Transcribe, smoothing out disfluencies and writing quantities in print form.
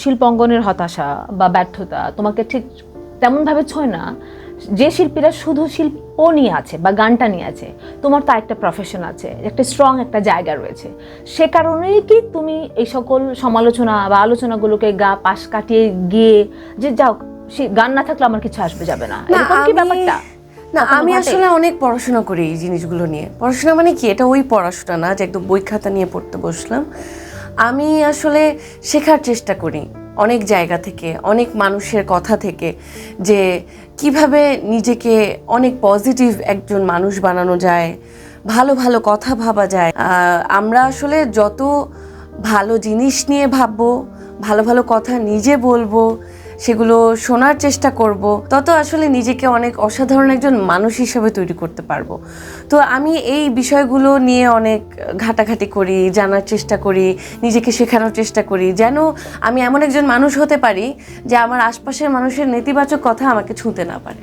শিল্পাঙ্গনের হতাশা বা ব্যর্থতা তোমাকে ঠিক তেমনভাবে ছোঁয় না যে শিল্পীরা শুধু শিল্প নিয়ে আছে বা গানটা নিয়ে আছে। তোমার তো একটা প্রফেশন আছে, একটা স্ট্রং একটা জায়গা রয়েছে। সে কারণেই কি তুমি এই সকল সমালোচনা বা আলোচনাগুলোকে পাশ কাটিয়ে গিয়ে যে যাও, সে গান না থাকলে আমার কিছু আসবে যাবে না, এরকম কি ব্যাপারটা? না, আমি আসলে অনেক পড়াশোনা করি এই জিনিসগুলো নিয়ে। পড়াশোনা মানে কি, এটা ওই পড়াশোনা না যে একদম বই খাতা নিয়ে পড়তে বসলাম। আমি আসলে শেখার চেষ্টা করি অনেক জায়গা থেকে, অনেক মানুষের কথা থেকে, যে কিভাবে নিজেকে অনেক পজিটিভ একজন মানুষ বানানো যায়, ভালো ভালো কথা ভাবা যায়। আমরা আসলে যত ভালো জিনিস নিয়ে ভাববো, ভালো ভালো কথা নিজে বলবো, সেগুলো শোনার চেষ্টা করব, তত আসলে নিজেকে অনেক অসাধারণ একজন মানুষ হিসেবে তৈরি করতে পারবো। তো আমি এই বিষয়গুলো নিয়ে অনেক ঘাটাঘাটি করি, জানার চেষ্টা করি, নিজেকে শেখানোর চেষ্টা করি, যেন আমি এমন একজন মানুষ হতে পারি যে আমার আশপাশের মানুষের নেতিবাচক কথা আমাকে ছুঁতে না পারে।